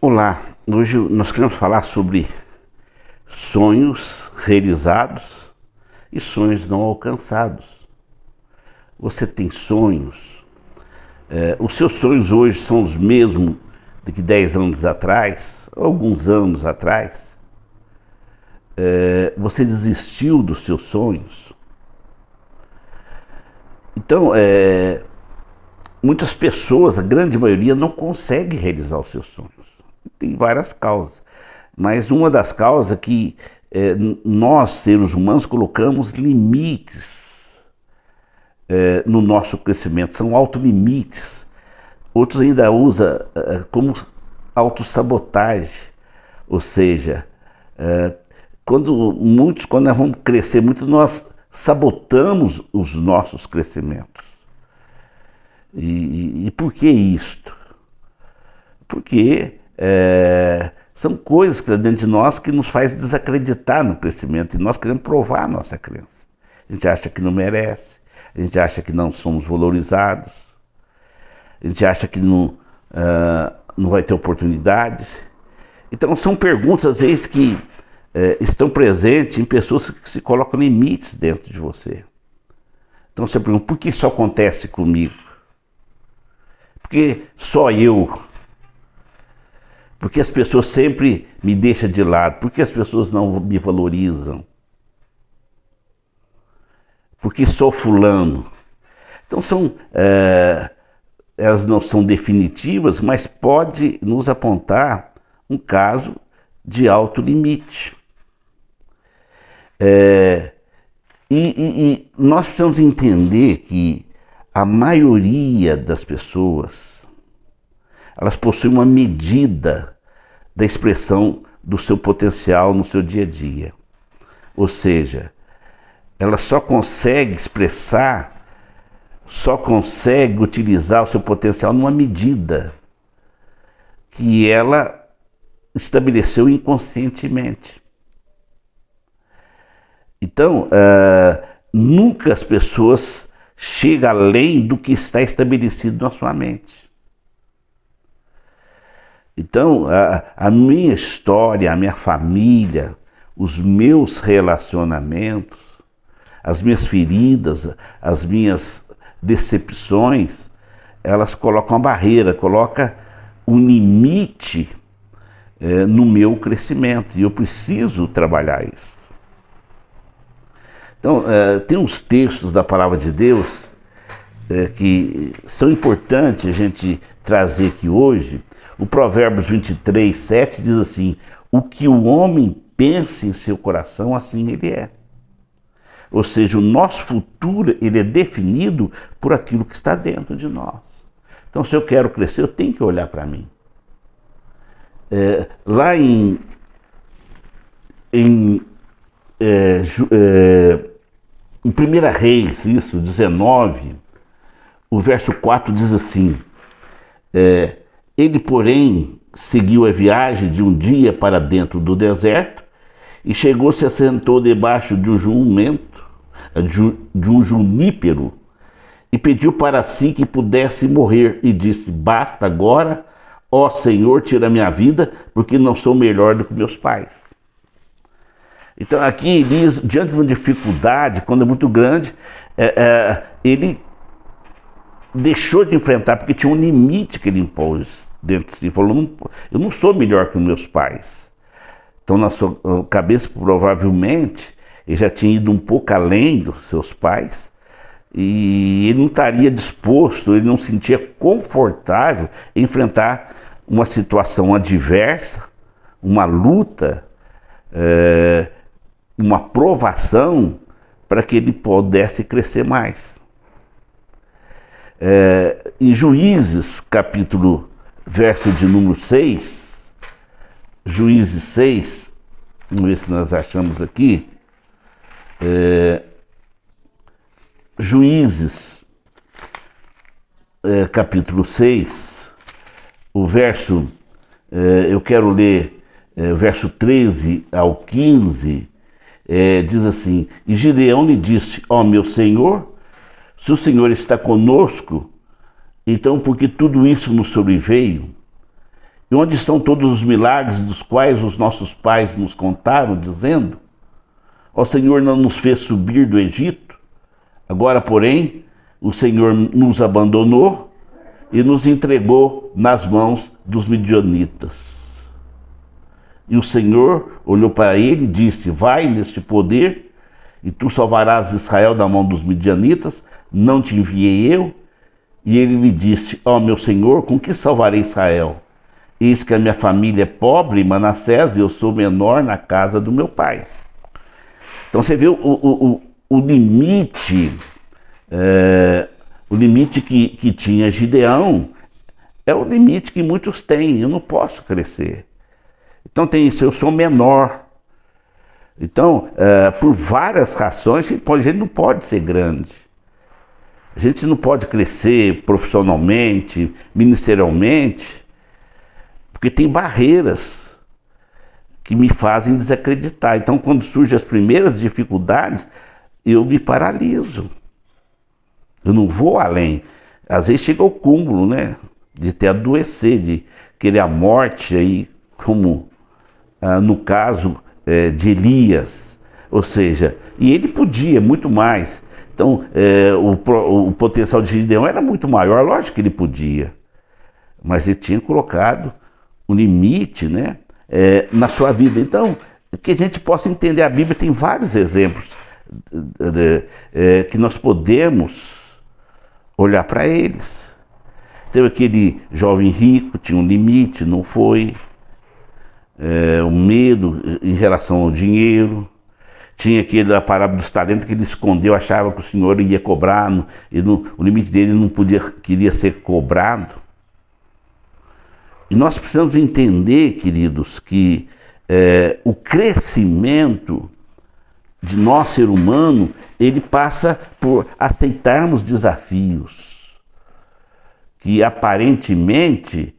Olá, hoje nós queremos falar sobre sonhos realizados e sonhos não alcançados. Você tem sonhos? Os seus sonhos hoje são os mesmos de que 10 anos atrás, alguns anos atrás? Você desistiu dos seus sonhos? Então, muitas pessoas, a grande maioria, não consegue realizar os seus sonhos. Tem várias causas, mas uma das causas é que nós, seres humanos, colocamos limites no nosso crescimento, são autolimites. Outros ainda usam como autossabotagem, ou seja, quando nós vamos crescer muito, nós sabotamos os nossos crescimentos. E por que isto? Porque são coisas que estão dentro de nós que nos faz desacreditar no crescimento, e nós queremos provar a nossa crença. A gente acha que não merece, a gente acha que não somos valorizados, a gente acha que não vai ter oportunidades. Então são perguntas às vezes que estão presentes em pessoas que se colocam limites dentro de você. Então você pergunta, por que isso acontece comigo? Por que só eu? Porque as pessoas sempre me deixam de lado? Porque as pessoas não me valorizam? Porque sou fulano? Então elas não são definitivas, mas pode nos apontar um caso de alto limite. E nós precisamos entender que a maioria das pessoas, elas possuem uma medida da expressão do seu potencial no seu dia a dia. Ou seja, ela só consegue expressar, só consegue utilizar o seu potencial numa medida que ela estabeleceu inconscientemente. Então, nunca as pessoas chegam além do que está estabelecido na sua mente. Então, a minha história, a minha família, os meus relacionamentos, as minhas feridas, as minhas decepções, elas colocam uma barreira, colocam um limite no meu crescimento, e eu preciso trabalhar isso. Então, tem uns textos da Palavra de Deus que são importantes a gente trazer aqui hoje. O Provérbios 23, 7 diz assim: o que o homem pensa em seu coração, assim ele é. Ou seja, o nosso futuro ele é definido por aquilo que está dentro de nós. Então, se eu quero crescer, eu tenho que olhar para mim. Lá em 1 Reis, 19, o verso 4 diz assim: ele, porém, seguiu a viagem de um dia para dentro do deserto e chegou-se e assentou debaixo de um jumento, de um junípero, e pediu para si que pudesse morrer, e disse: basta agora, ó Senhor, tira minha vida, porque não sou melhor do que meus pais. Então aqui Elias, diante de uma dificuldade, quando é muito grande, ele deixou de enfrentar, porque tinha um limite que ele impôs dentro de si. Ele falou: eu não sou melhor que meus pais. Então, na sua cabeça, provavelmente, ele já tinha ido um pouco além dos seus pais, e ele não estaria disposto, ele não se sentia confortável em enfrentar uma situação adversa, uma luta, uma provação, para que ele pudesse crescer mais. Em Juízes, capítulo, verso de número 6, Juízes 6, vamos ver se nós achamos aqui, Juízes, capítulo 6, o verso, eu quero ler o verso 13 ao 15, diz assim: e Gideão lhe disse: ó meu Senhor, se o Senhor está conosco, então por que tudo isso nos sobreveio? E onde estão todos os milagres dos quais os nossos pais nos contaram, dizendo: ó Senhor, não nos fez subir do Egito? Agora, porém, o Senhor nos abandonou e nos entregou nas mãos dos midianitas. E o Senhor olhou para ele e disse: vai neste poder, e tu salvarás Israel da mão dos midianitas, não te enviei eu? E ele lhe disse: ó meu Senhor, com que salvarei Israel? Eis que a minha família é pobre, Manassés, e eu sou menor na casa do meu pai. Então você vê o limite, o limite que tinha Gideão, é o limite que muitos têm. Eu não posso crescer. Então tem isso, eu sou menor. Então, por várias razões, a gente não pode ser grande. A gente não pode crescer profissionalmente, ministerialmente, porque tem barreiras que me fazem desacreditar. Então, quando surgem as primeiras dificuldades, eu me paraliso. Eu não vou além. Às vezes chega ao cúmulo, né? De até adoecer, de querer a morte, aí, como no caso de Elias. Ou seja, e ele podia muito mais. Então, o potencial de Gideão era muito maior, lógico que ele podia. Mas ele tinha colocado um limite, né, na sua vida. Então, que a gente possa entender, a Bíblia tem vários exemplos que nós podemos olhar para eles. Teve aquele jovem rico, tinha um limite, não foi. O medo em relação ao dinheiro. Tinha aquele a parábola dos talentos que ele escondeu, achava que o Senhor ia cobrar, o limite dele não queria ser cobrado. E nós precisamos entender, queridos, que o crescimento de nós, ser humano, ele passa por aceitarmos desafios que aparentemente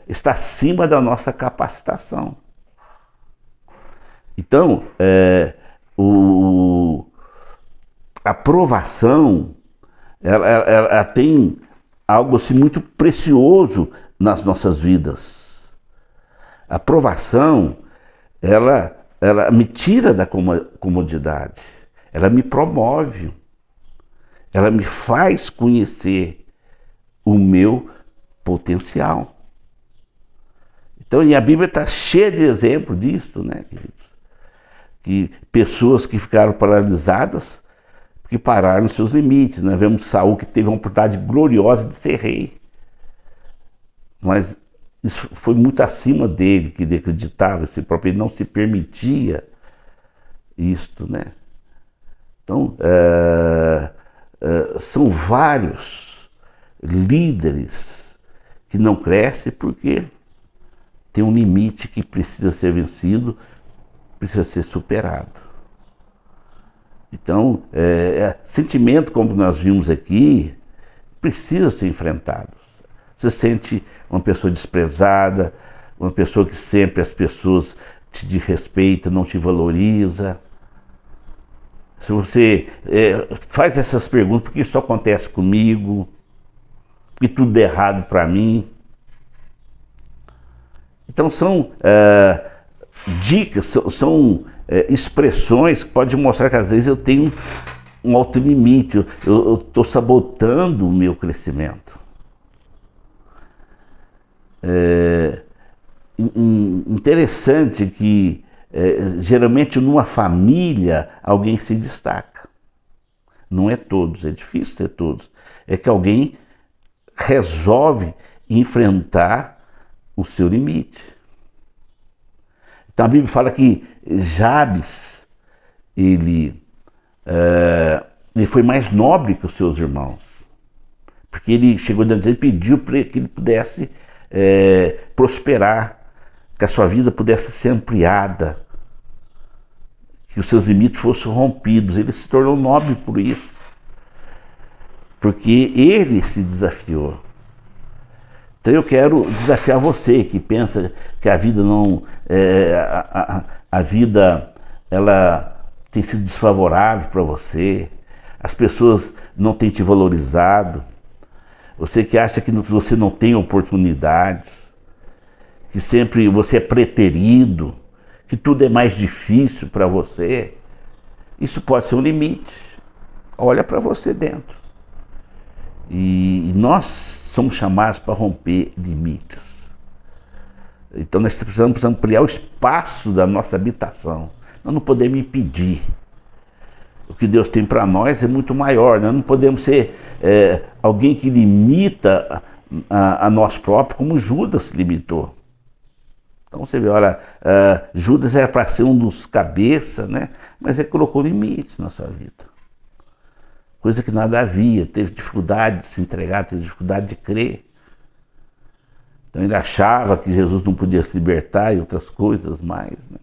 está acima da nossa capacitação. Então, a aprovação, ela tem algo assim muito precioso nas nossas vidas. A aprovação, ela me tira da comodidade, ela me promove, ela me faz conhecer o meu potencial. Então, e a Bíblia está cheia de exemplos disso, né, queridos? Que pessoas que ficaram paralisadas porque pararam nos seus limites. Nós vemos Saul, que teve uma oportunidade gloriosa de ser rei, mas isso foi muito acima dele, que ele acreditava, ele não se permitia isto, né? Então, são vários líderes que não crescem porque tem um limite que precisa ser vencido, precisa ser superado. Então, sentimento, como nós vimos aqui, precisa ser enfrentado. Você sente uma pessoa desprezada, uma pessoa que sempre as pessoas te desrespeitam, não te valoriza. Se você faz essas perguntas, por que isso acontece comigo? Por que tudo é errado para mim? Então são dicas, são expressões que podem mostrar que às vezes eu tenho um alto limite, eu estou sabotando o meu crescimento. Interessante que geralmente numa família alguém se destaca. Não é todos, é difícil ser todos. É que alguém resolve enfrentar o seu limite. Então a Bíblia fala que Jabes, ele foi mais nobre que os seus irmãos, porque ele chegou diante dele e pediu para que ele pudesse prosperar, que a sua vida pudesse ser ampliada, que os seus limites fossem rompidos. Ele se tornou nobre por isso, porque ele se desafiou. Então eu quero desafiar você que pensa que a vida não, a vida ela tem sido desfavorável para você, as pessoas não têm te valorizado, você que acha que você não tem oportunidades. que sempre você é preterido, que tudo é mais difícil para você, isso pode ser um limite. Olha para você dentro. E nós somos chamados para romper limites. Então nós precisamos ampliar o espaço da nossa habitação. Nós não podemos impedir. O que Deus tem para nós é muito maior. Nós não podemos ser alguém que limita a nós próprios, como Judas se limitou. Então você vê, olha, Judas era para ser um dos cabeças, né? Mas ele colocou limites na sua vida. Coisa que nada havia, teve dificuldade de se entregar, teve dificuldade de crer. Então ele achava que Jesus não podia se libertar e outras coisas mais, né?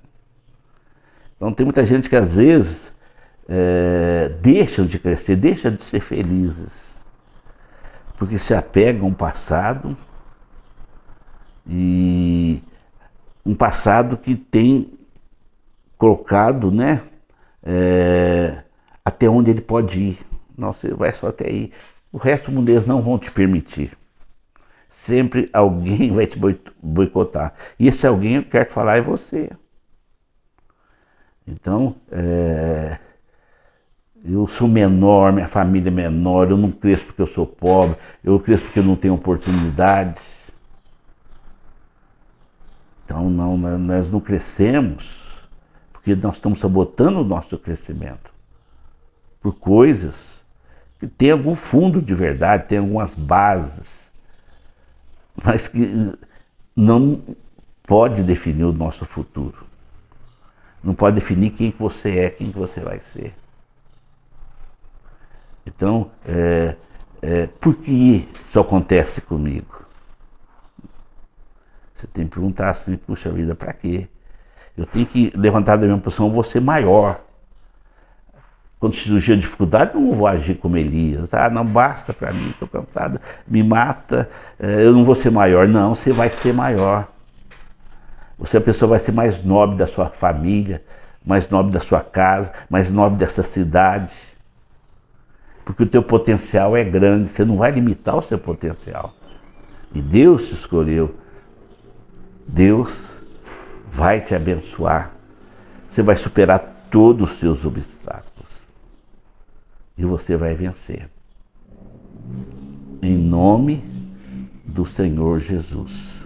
Então tem muita gente que às vezes deixam de crescer, deixam de ser felizes, porque se apegam a um passado, e um passado que tem colocado, né, até onde ele pode ir. Não, você vai só até aí. O resto mundo eles não vão te permitir. Sempre alguém vai te boicotar. E esse alguém, eu quero falar, é você. Então, eu sou menor, minha família é menor, eu não cresço porque eu sou pobre, eu cresço porque eu não tenho oportunidades. Então, nós não crescemos porque nós estamos sabotando o nosso crescimento por coisas que tem algum fundo de verdade, tem algumas bases, mas que não pode definir o nosso futuro. Não pode definir quem que você é, quem que você vai ser. Então, por que isso acontece comigo? Você tem que perguntar assim, puxa vida, para quê? Eu tenho que levantar da minha posição, eu vou ser maior. Quando surgir a dificuldade, eu não vou agir como Elias. Ah, não basta para mim, estou cansado, me mata, eu não vou ser maior. Não, você vai ser maior. Você, a pessoa, vai ser mais nobre da sua família, mais nobre da sua casa, mais nobre dessa cidade. Porque o teu potencial é grande, você não vai limitar o seu potencial. E Deus te escolheu. Deus vai te abençoar. Você vai superar todos os seus obstáculos. E você vai vencer. Em nome do Senhor Jesus.